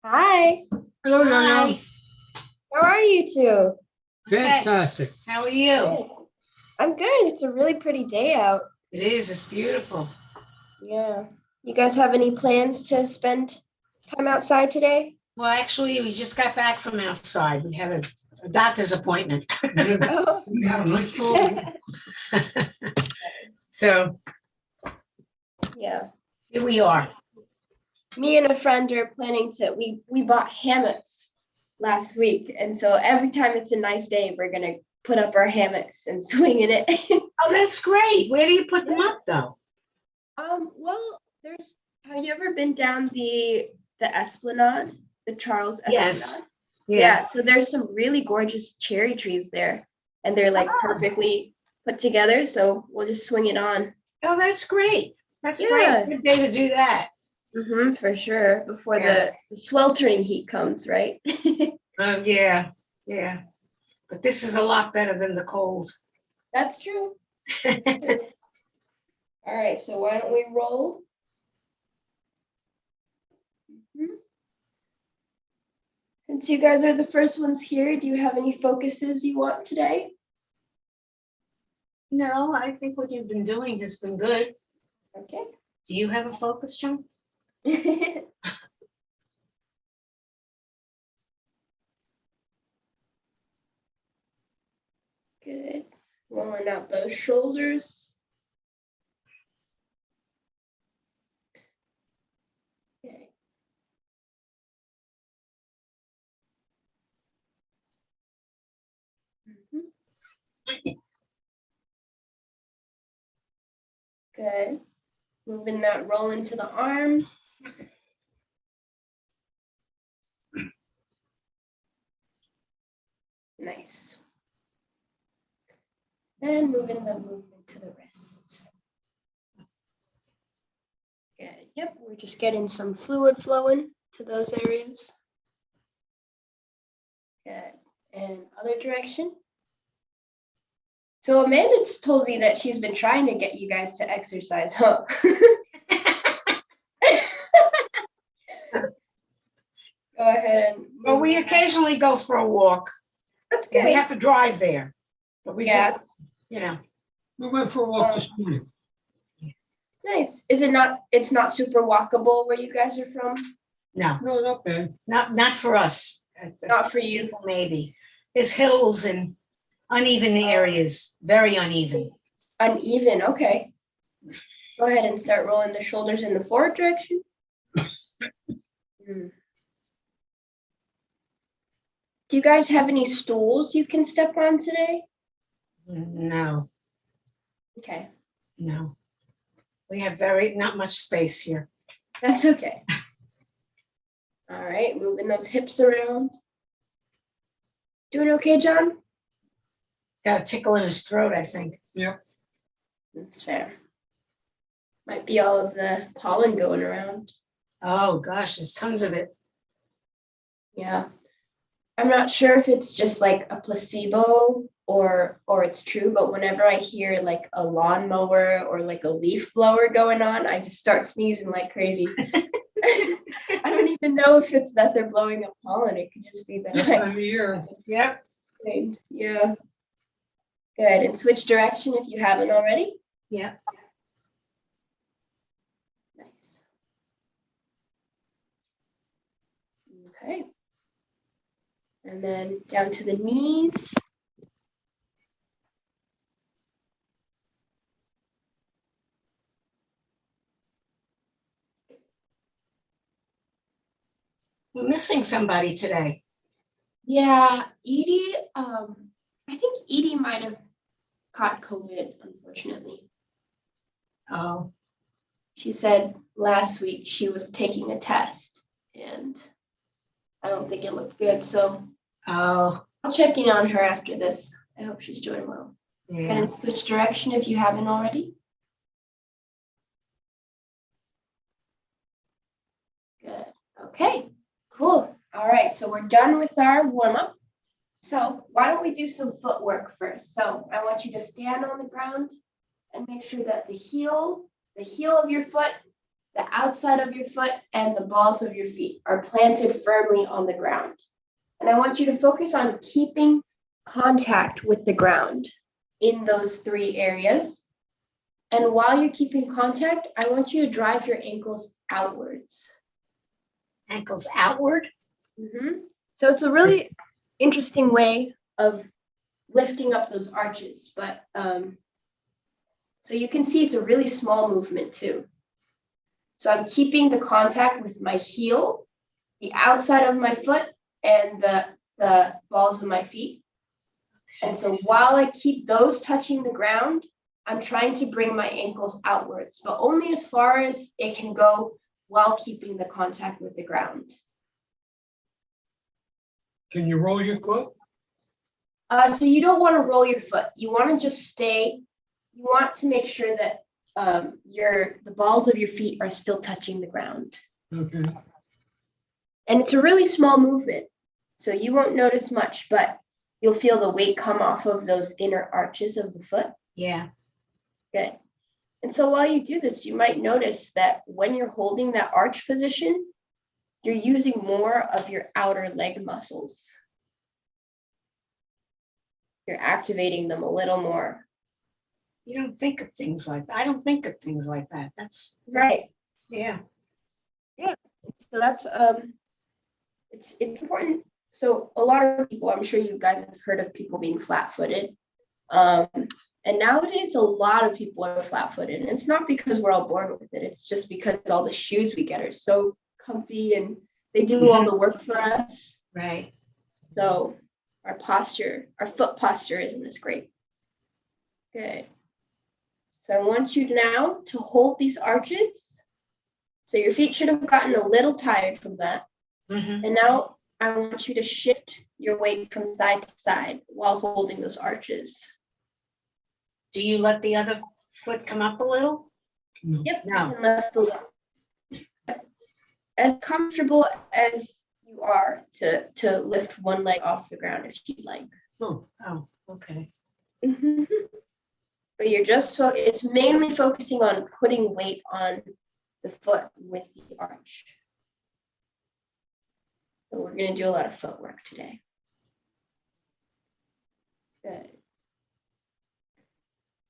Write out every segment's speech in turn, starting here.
Hi, Hello, Yo-Yo. Hi. how are you two? Fantastic. How are you? Good. I'm good. It's a really pretty day out. It is. It's beautiful. Yeah. You guys have any plans to spend time outside today? Well, actually, we just got back from outside. We had a doctor's appointment. Oh. We have a nice little- So Yeah. here we are. Me and a friend are planning to we bought hammocks last week, and so every time it's a nice day, we're gonna put up our hammocks and swing in it. Oh, that's great. Where do you put them up, though? Well, have you ever been down the Esplanade, the Charles Esplanade? Yes. Yeah, so there's some really gorgeous cherry trees there, and they're like Oh. perfectly put together. So we'll just swing it on. Oh, that's great. That's Yeah. great. Good day to do that. For sure. Before Yeah. the sweltering heat comes, right? Yeah. Yeah. But this is a lot better than the cold. That's true. All right, so why don't we roll? Mhm. Since you guys are the first ones here, do you have any focuses you want today? No, I think what you've been doing has been good. Okay. Do you have a focus, John? Good. Rolling out those shoulders. Okay. Mhm. Good. Moving that roll into the arms. Nice. And moving the movement to the wrist. Good. Yep, we're just getting some fluid flowing to those areas. Good. And other direction. So Amanda's told me that she's been trying to get you guys to exercise, huh? Go ahead and Well, we move. occasionally go for a walk. That's We good. have to drive there. But we Yeah. do, you know. We went for a walk this morning. Nice. It's not super walkable where you guys are from? No, No, not bad. not for us. Not for you. People, maybe. There's hills and uneven areas, very uneven. Uneven, okay. Go ahead and start rolling the shoulders in the forward direction. Hmm. Do you guys have any stools you can step on today? No, Okay, no. We have not much space here. that's okay. All right, moving those hips around. Doing okay, John? Got a tickle in his throat, I think. Yep. That's fair. Might be all of the pollen going around. Oh, gosh, there's tons of it. Yeah. I'm not sure if it's just like a placebo or it's true, but whenever I hear like a lawnmower or like a leaf blower going on, I just start sneezing like crazy. I don't even know if it's that they're blowing up pollen. It could just be that That time of year. Yep. yeah. Good. And switch direction if you haven't already. Yep. Nice. Okay. And then down to the knees. We're missing somebody today. Yeah, Edie, I think Edie might have caught COVID, unfortunately. Oh, She said last week she was taking a test and I don't think it looked good. So oh, I'll check in on her after this. I hope she's doing well. yeah. And switch direction if you haven't already. Good. Okay, cool. All right, so we're done with our warm-up. So why don't we do some footwork first? So I want you to stand on the ground and make sure that the heel of your foot the outside of your foot and the balls of your feet are planted firmly on the ground. And I want you to focus on keeping contact with the ground in those 3 areas. And while you're keeping contact, I want you to drive your ankles outwards. Ankles outward. So it's a really interesting way of lifting up those arches, but so you can see it's a really small movement too. So I'm keeping the contact with my heel, the outside of my foot, and the balls of my feet. And so while I keep those touching the ground, I'm trying to bring my ankles outwards, but only as far as it can go while keeping the contact with the ground. Can you roll your foot? So you don't want to roll your foot. You want to just stay. You want to make sure that the balls of your feet are still touching the ground. Okay. And it's a really small movement, so you won't notice much, but you'll feel the weight come off of those inner arches of the foot. Yeah. Good. And so while you do this, you might notice that when you're holding that arch position, you're using more of your outer leg muscles. You're activating them a little more. You don't think of things like that. I don't think of things like that. That's Right. yeah. So that's it's important. So a lot of people, I'm sure you guys have heard of people being flat-footed. And nowadays a lot of people are flat-footed. And it's not because we're all born with it. It's just because all the shoes we get are so comfy and they do all the work for us. Right. So our posture, our foot posture isn't as great. Good. So I want you now to hold these arches. So your feet should have gotten a little tired from that. And now I want you to shift your weight from side to side while holding those arches. Do you let the other foot come up a little? Yep. No. And lift the leg. As comfortable as you are to lift one leg off the ground if you'd like. Oh, Oh, okay. But you're just so it's mainly focusing on putting weight on the foot with the arch. So we're going to do a lot of footwork today. Good.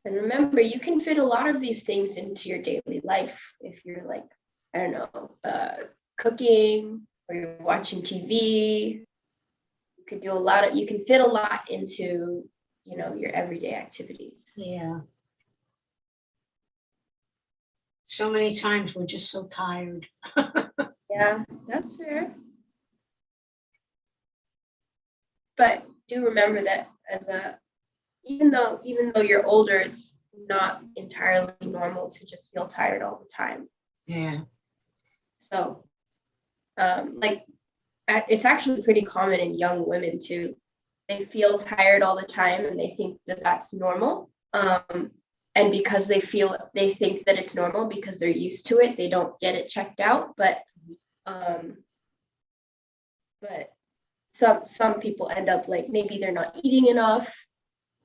And remember, you can fit a lot of these things into your daily life if you're like, I don't know, cooking or you're watching TV. You could do a lot of, you can fit a lot into, you know, your everyday activities. Yeah. So many times we're just so tired. Yeah, that's fair. But do remember that as a, even though you're older, it's not entirely normal to just feel tired all the time. Yeah. So, it's actually pretty common in young women too. They feel tired all the time and they think that that's normal. And because they think that it's normal because they're used to it, they don't get it checked out. But some people end up like maybe they're not eating enough.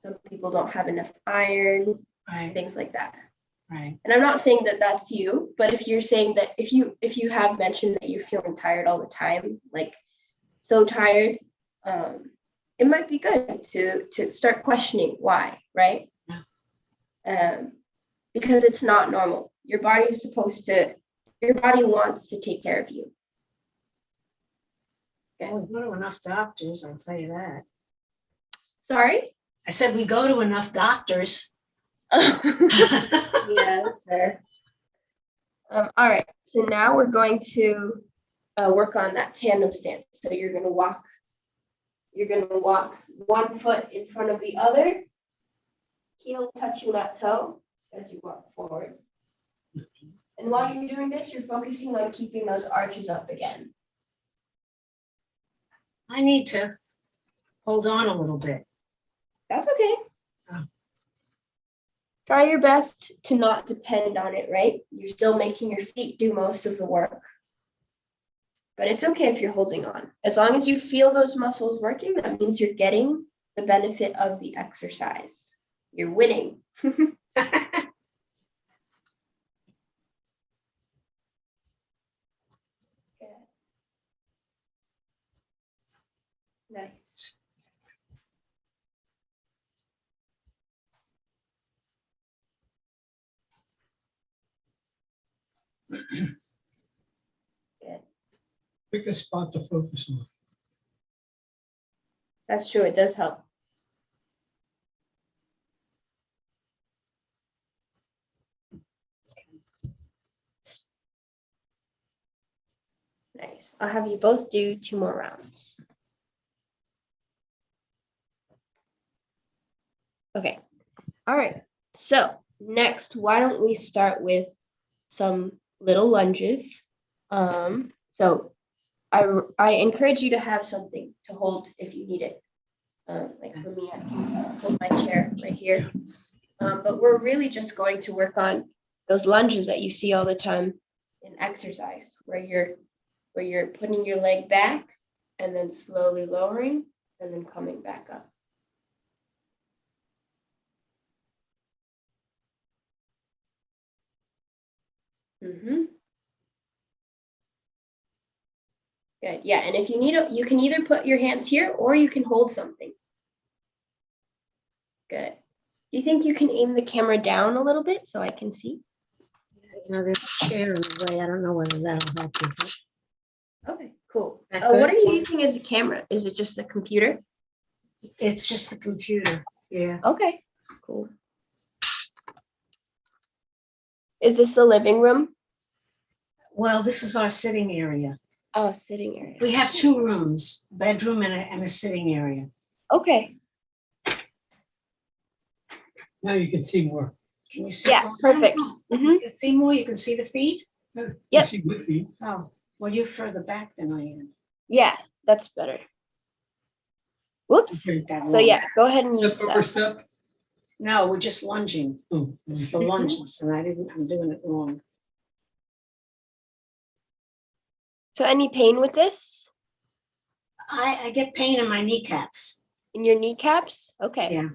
Some people don't have enough iron, Right. things like that. Right. And I'm not saying that that's you, but if you're saying that if you have mentioned that you're feeling tired all the time, like so tired, it might be good to start questioning why, right? Yeah. Because it's not normal. Your body wants to take care of you. Okay. Well, we go to enough doctors, I'll tell you that. Sorry? I said we go to enough doctors. Yeah, that's fair. All right, so now we're going to work on that tandem stance. So you're gonna walk one foot in front of the other, heel touching that toe as you walk forward. And while you're doing this, you're focusing on keeping those arches up again. I need to hold on a little bit. That's okay. Oh. Try your best to not depend on it, right? You're still making your feet do most of the work. But it's okay if you're holding on. As long as you feel those muscles working, that means you're getting the benefit of the exercise. You're winning. Nice. Good. Pick a spot to focus on. That's true. It does help. Nice. I'll have you both do 2 more rounds. Okay. All right. So next, why don't we start with some little lunges? So I encourage you to have something to hold if you need it. Like for me, I can hold my chair right here. But we're really just going to work on those lunges that you see all the time in exercise, where you're putting your leg back and then slowly lowering and then coming back up. Mm-hmm. Good. Yeah. And if you need it, you can either put your hands here or you can hold something. Good. Do you think you can aim the camera down a little bit so I can see? You know, there's a chair in the way. I don't know whether that'll help you. but- Okay, cool. That What good? are you using as a camera? Is it just the computer? It's just the computer. Yeah. Okay, cool. Is this the living room? Well, this is our sitting area. Oh, sitting area. We have 2 rooms, a bedroom and a sitting area. Okay. Now you can see more. Can you see? Yes, more? perfect. Mhm. You can see more? You can see the feet? You Yep. see good feet. Oh, well, you're further back than I am. Yeah, that's better. Whoops. Okay. So yeah, go ahead and use Step over that. step. No, we're just lunging. Oh, It's the lunges, and I'm doing it wrong. So any pain with this? I get pain in my kneecaps. In your kneecaps? Okay. Yeah,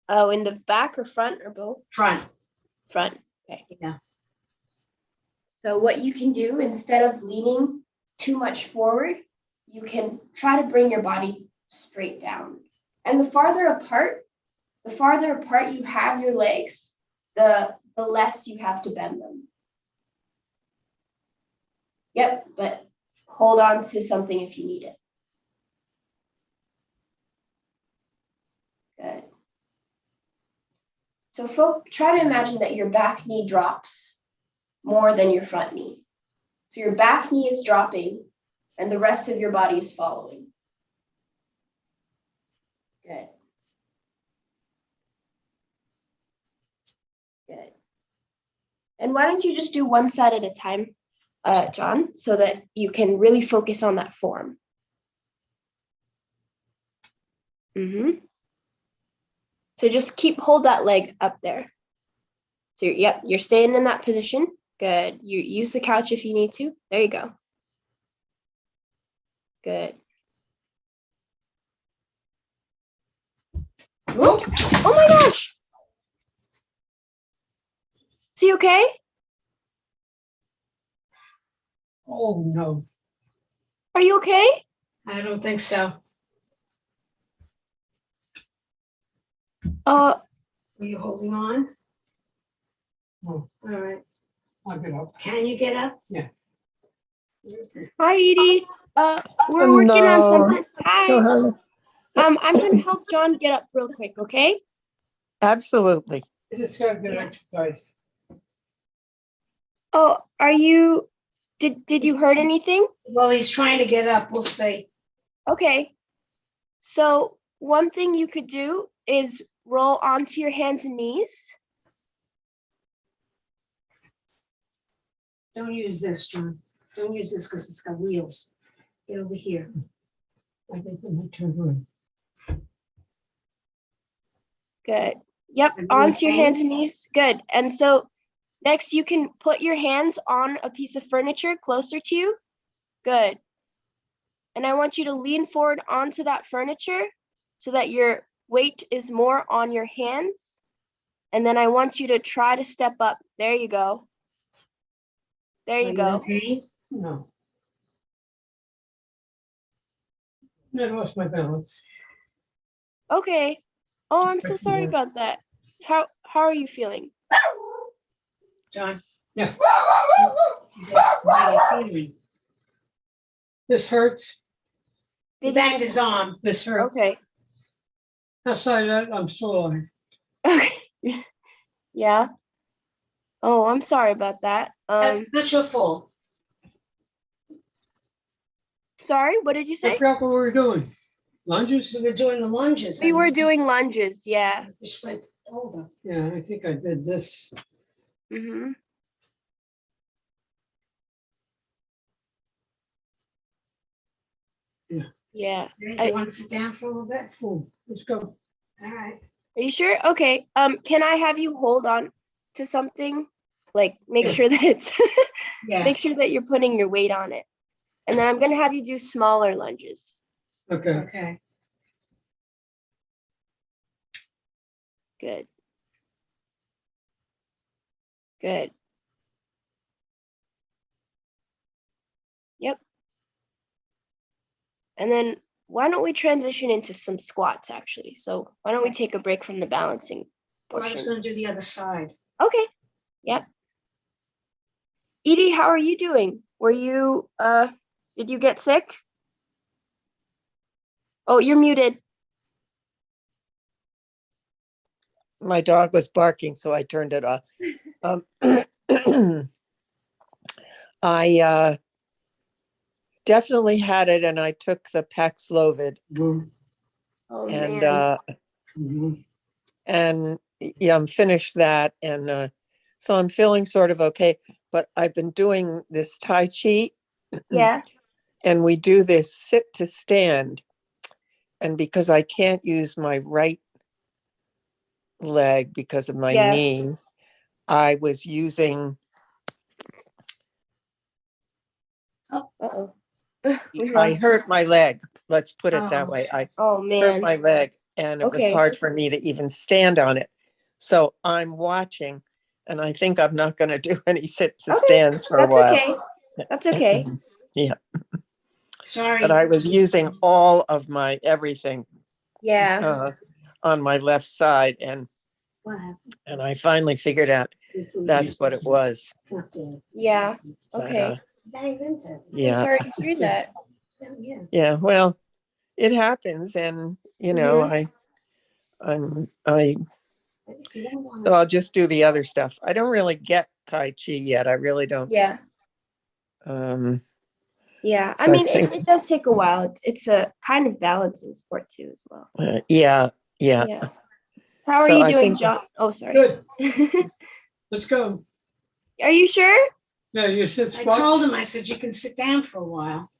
Oh, in the back or front or both? front. Front. Okay. Yeah. So what you can do instead of leaning too much forward, you can try to bring your body straight down. And the farther apart you have your legs, the less you have to bend them. Yep, but hold on to something if you need it. Good. So try to imagine that your back knee drops more than your front knee. So your back knee is dropping and the rest of your body is following. Good. Good. And why don't you just do one side at a time, John, so that you can really focus on that form. Mm-hmm. So just hold that leg up there. So you're staying in that position. Good. You use the couch if you need to. There you go. Good. Whoops. Oh my gosh. Is he okay? Oh, no. Are you okay? I don't think so. Uh, Are you holding on? No, All right. I'll get up. Can you get up? Yeah. hi, Edie. We're working on No. something. Hi. Go ahead. I'm gonna help John get up real quick, okay? Absolutely. You just gotta get exercise. Oh, did you hurt anything? Well, he's trying to get up. We'll see. Okay. So one thing you could do is roll onto your hands and knees. Don't use this, John. Don't use this because it's got wheels. Get over here. I think I'm gonna turn around. Good. Yep, And onto your okay. hands and knees. Good. And so next you can put your hands on a piece of furniture closer to you. Good. And I want you to lean forward onto that furniture so that your weight is more on your hands. And then I want you to try to step up. There you go. There Are you you go. in pain? No. I lost my balance. Okay. Oh, I'm so Back to sorry work. about that. How are you feeling? John? Yeah. He's asking how you're feeling. This hurts. He banged his arm. This hurts. Okay. Outside that, I'm still alive. Okay. Yeah. Oh, I'm sorry about that. That's not your fault. Sorry, what did you I say? forgot what we were doing. Lunges? We were doing the lunges. We and were doing lunges, yeah. You split over. Yeah, I think I did this. Mm-hmm. Yeah. Yeah. Do I- you want to sit down for a little bit? Oh, let's go. All right. Are you sure? Okay. Can I have you hold on to something? Like make Yeah. sure that it's Yeah. make sure that you're putting your weight on it. And then I'm gonna have you do smaller lunges. Okay. Okay. Good. Good. Yep. And then why don't we transition into some squats actually? So why don't we take a break from the balancing Well, I was portion? going to do the other side. Okay. Yep. Edie, how are you doing? Were you did you get sick? Oh, you're muted. My dog was barking, so I turned it off. I definitely had it, and I took the Paxlovid, Mhm. Oh and man. Mhm. yeah, I'm finished that, and so I'm feeling sort of okay. But I've been doing this Tai Chi, Yeah. and we do this sit to stand, and because I can't use my right leg because of my Yeah. knee, I was using. Uh-oh. We I lost. hurt my leg. Let's put it that Oh. way. I Oh hurt man. my leg, and it was Okay. hard for me to even stand on it. So I'm watching, and I think I'm not going to do any sit to Okay, stands for a That's while. okay. That's okay. Sorry. But I was using all of my everything Yeah. on my left side, and What happened? I finally figured out that's what it was. Yeah. But, Okay. Banged into it. I'm yeah, sorry to hear that. Yeah. yeah. Well, it happens, and I You don't want so I'll to- just do the other stuff. I don't really get Tai Chi yet. I really don't. Yeah. Um, Yeah. I So I mean, think- it does take a while. It's a kind of balancing sport too, as well. yeah. Yeah. How are So you I doing, think- John? Oh, sorry. Good. Let's go. Are you sure? Yeah, you said I squats. told him, I said, you can sit down for a while.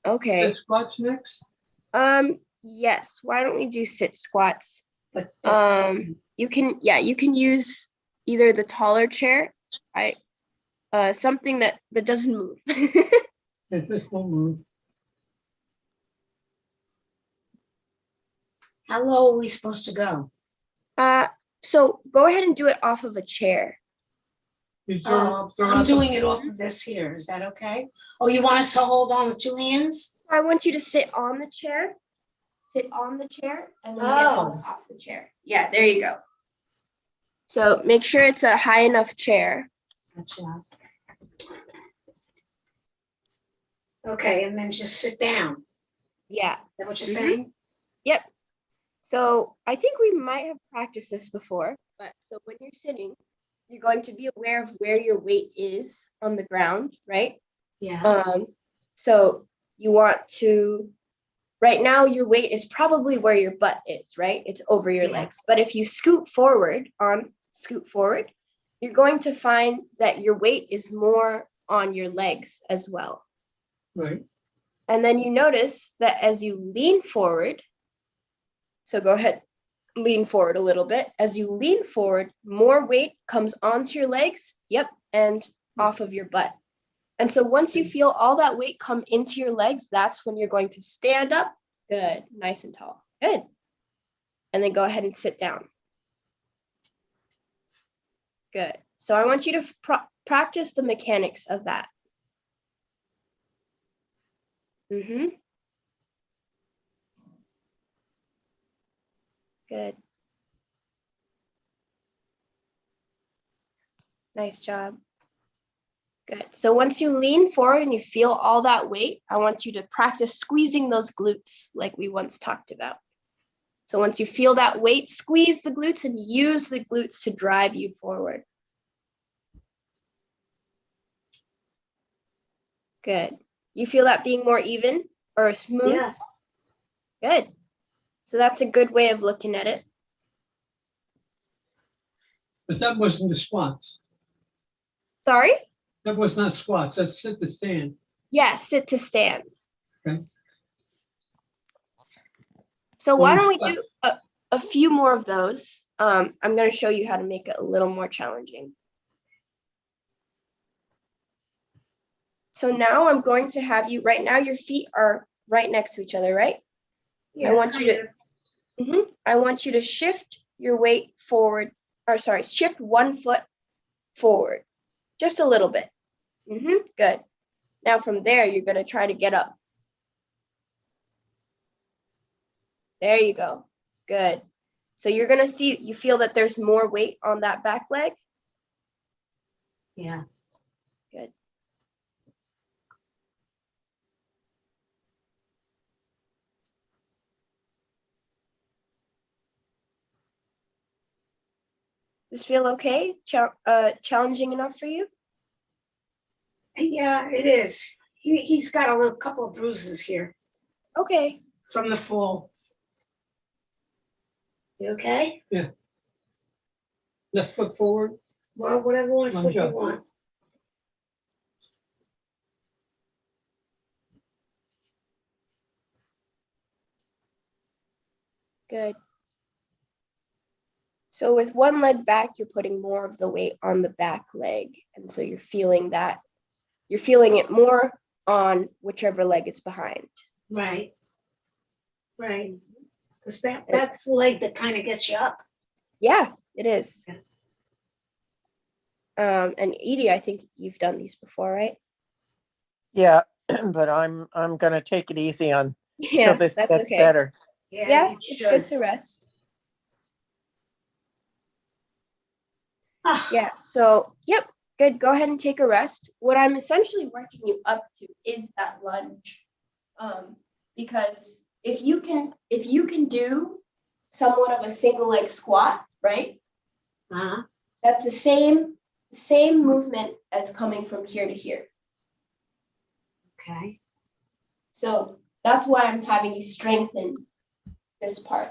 Okay. Said squats next. Yes. Why don't we do sit squats? But You can use either the taller chair, something that doesn't move. If this won't move. how low are we supposed to go? So go ahead and do it off of a chair. You Oh, throw I'm out the- doing it off of this here. Is that okay? Oh, you want us to hold on with two hands? I want you to sit on the chair. Sit on the chair and then get Oh. off the chair. Yeah, there you go. So make sure it's a high enough chair. Gotcha. Okay, and then just sit down. Yeah. Is that what you're Mhm. saying? Yep. So I think we might have practiced this before, but so when you're sitting, you're going to be aware of where your weight is on the ground, right? Yeah. So you want to, right now your weight is probably where your butt is, right? It's over your Yeah. legs. But if you scoot forward, you're going to find that your weight is more on your legs as well. Right. And then you notice that as you lean forward, so go ahead, lean forward a little bit. As you lean forward, more weight comes onto your legs, yep, and off of your butt. And so once you feel all that weight come into your legs, that's when you're going to stand up. Good, nice and tall. Good. And then go ahead and sit down. Good. So I want you to practice the mechanics of that. Good. Nice job. Good. So once you lean forward and you feel all that weight, I want you to practice squeezing those glutes like we once talked about. So once you feel that weight, squeeze the glutes and use the glutes to drive you forward. Good. You feel that being more even or smooth? Yeah. Good. So that's a good way of looking at it. But that wasn't the squats. Sorry? That was not squats. That's sit to stand. Yeah, sit to stand. Okay. So why Well, don't we do a few more of those? I'm going to show you how to make it a little more challenging. So now I'm going to have you, right now your feet are right next to each other, right? Yeah, I want you kind to, of. I want you to shift your weight forward, or sorry, shift 1 foot forward, just a little bit. Good. Now from there, you're going to try to get up. There you go. Good. So you're going to see, you feel that there's more weight on that back leg? Yeah. Good. Does this feel okay? Challenging enough for you? Yeah, it is. He's got a couple of bruises here Okay. from the fall. You okay? Left foot forward. Well, whatever one foot you Lunge up. want. Good. So with one leg back, you're putting more of the weight on the back leg. And so you're feeling that, you're feeling it more on whichever leg is behind. Right. Right. Because that's the leg that kind of gets you up. Yeah, it is. Yeah. And Edie, I think you've done these before, right? Yeah, but I'm gonna take it easy on till Yeah, this that's gets okay. better. Yeah, you it's should. good to rest. Ah, Yeah, so, yep, good. Go ahead and take a rest. What I'm essentially working you up to is that lunge. Because if you can do somewhat of a single leg squat, right? uh-huh. That's the same movement as coming from here to here. Okay. So that's why I'm having you strengthen this part.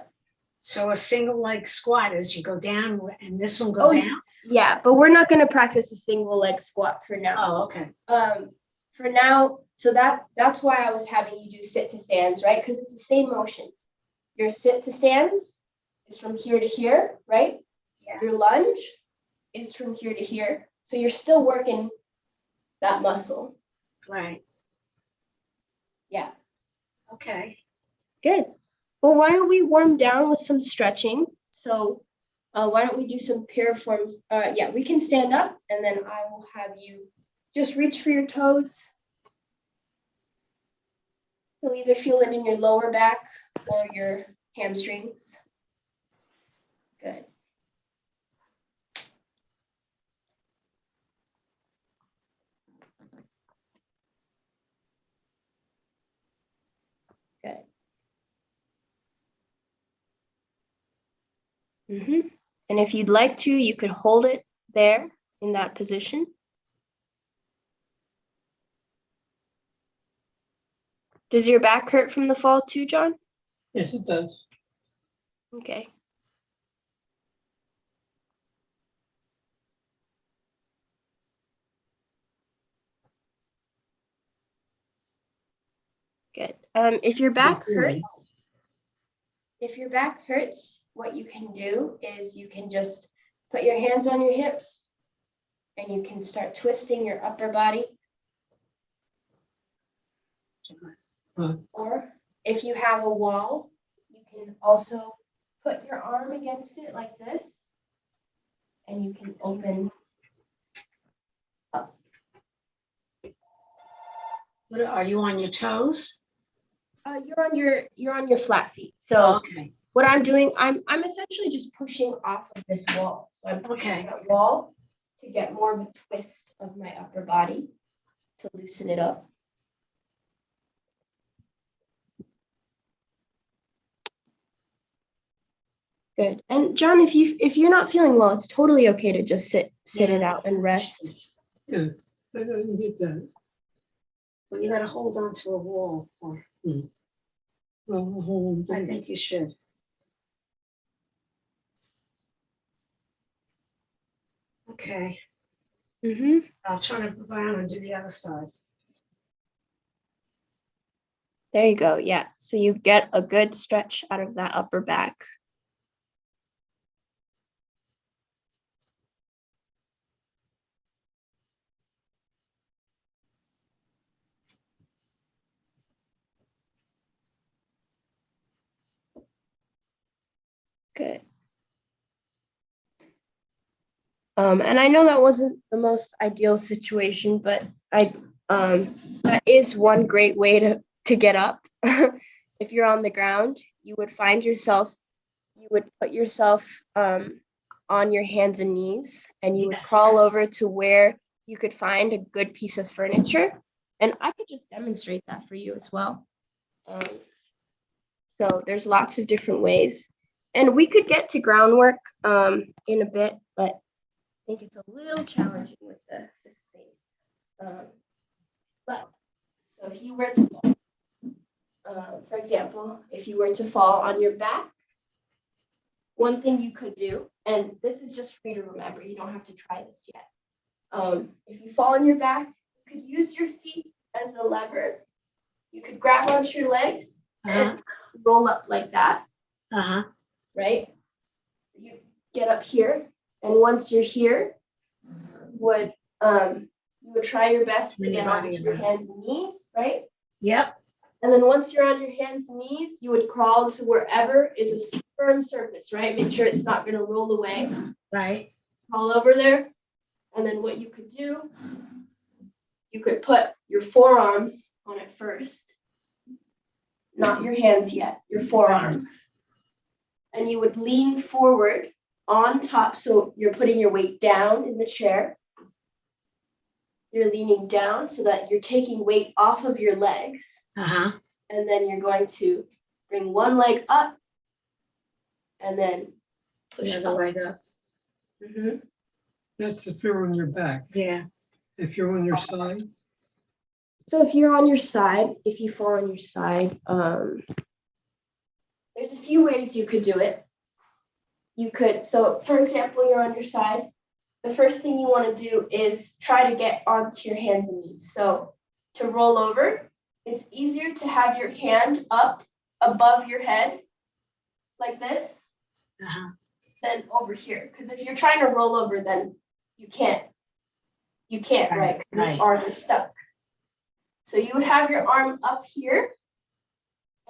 So a single leg squat as you go down and this one goes out? Yeah, but we're not going to practice a single leg squat for now. Oh, okay. For now, so that's why I was having you do sit to stands, right? Because it's the same motion. Your sit to stands is from here to here, right? Yeah. Your lunge is from here to here. So you're still working that muscle. Right. Yeah. Okay. Good. Well, why don't we warm down with some stretching? So why don't we do some piriforms? Yeah, we can stand up and then I will have you just reach for your toes. You'll either feel it in your lower back or your hamstrings. Good. Good. And if you'd like to, you could hold it there in that position. Does your back hurt from the fall too, John? Yes, it does. Okay. Good. If your back hurts, what you can do is you can just put your hands on your hips and you can start twisting your upper body. Or if you have a wall, you can also put your arm against it like this and you can open up. What, are you on your toes? You're on your flat feet. So Oh, okay. what I'm doing, I'm essentially just pushing off of this wall. So I'm pushing Okay. that wall to get more of a twist of my upper body to loosen it up. Good. And John, if you're not feeling well, it's totally okay to just sit it Yeah. out and rest. Yeah, I don't get that. Well, you gotta hold on to a wall, or Well, I think you should. Okay, Mm-hmm. I'll turn it around and do the other side. There you go. Yeah. So you get a good stretch out of that upper back. Good. And I know that wasn't the most ideal situation, but that is one great way to get up. If you're on the ground, you would put yourself on your hands and knees, and you would Yes, crawl yes. over to where you could find a good piece of furniture. And I could just demonstrate that for you as well. So there's lots of different ways. And we could get to groundwork in a bit, but I think it's a little challenging with the space. But so if you were to fall, for example, if you were to fall on your back, one thing you could do, and this is just for you to remember, you don't have to try this yet. If you fall on your back, you could use your feet as a lever. You could grab onto your legs and roll up like that, Uh-huh. right? You get up here, and once you're here, you would try your best to Bring your get onto body your around. hands and knees, right? Yep. And then once you're on your hands and knees, you would crawl to wherever is a firm surface, right? Make sure it's not going to roll away. Right. Crawl over there. And then what you could do, you could put your forearms on it first. Not your hands yet, your forearms. And you would lean forward on top. So you're putting your weight down in the chair. You're leaning down so that you're taking weight off of your legs. Uh-huh. And then you're going to bring one leg up and then push The up. other leg up. Mhm. That's if you're on your back. Yeah. If you're on your side, So if you're on your side, if you fall on your side, there's a few ways you could do it. You could, so for example, you're on your side. The first thing you want to do is try to get onto your hands and knees. So to roll over, it's easier to have your hand up above your head like this Uh-huh. than over here. Because if you're trying to roll over, then you can't, right? Because this arm is stuck. So you would have your arm up here,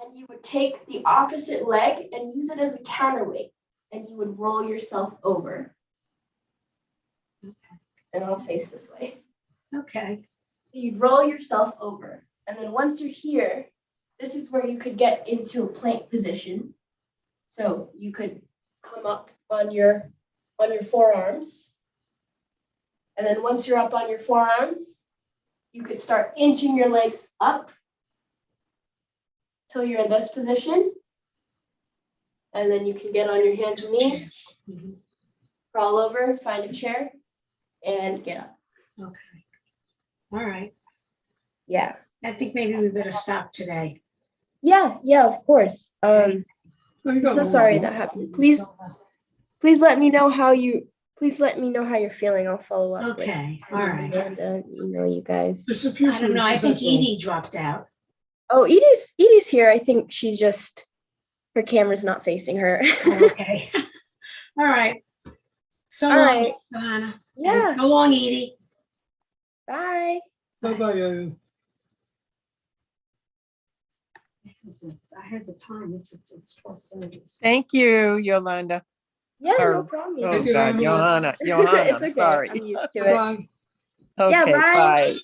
and you would take the opposite leg and use it as a counterweight, and you would roll yourself over. And I'll face this way. Okay. You'd roll yourself over. And then once you're here, this is where you could get into a plank position. So you could come up on your forearms. And then once you're up on your forearms, you could start inching your legs up till you're in this position. And then you can get on your hands and knees, Mhm. crawl over, find a chair, and get up. Okay. All right. Yeah. I think maybe we better stop today. Yeah, of course. no, you I'm don't so know. sorry that happened. Please let me know how you're feeling. I'll follow up. with Okay. All right. Amanda, you guys. Just a few I don't know. I pieces, think that's all. Edie dropped out. Oh, Edie's here. I think she's just, her camera's not facing her. Oh, okay. All right. So All long, right. Johanna. And Yeah. so long, Edie. Bye. Bye-bye. I heard the time. It's 12:30. Thank you, Yolanda. Yeah, no Or- problem. Oh Thank you God, very much. Johanna, It's I'm okay. sorry. I'm used to it. Bye. Yeah, Okay, bye. bye.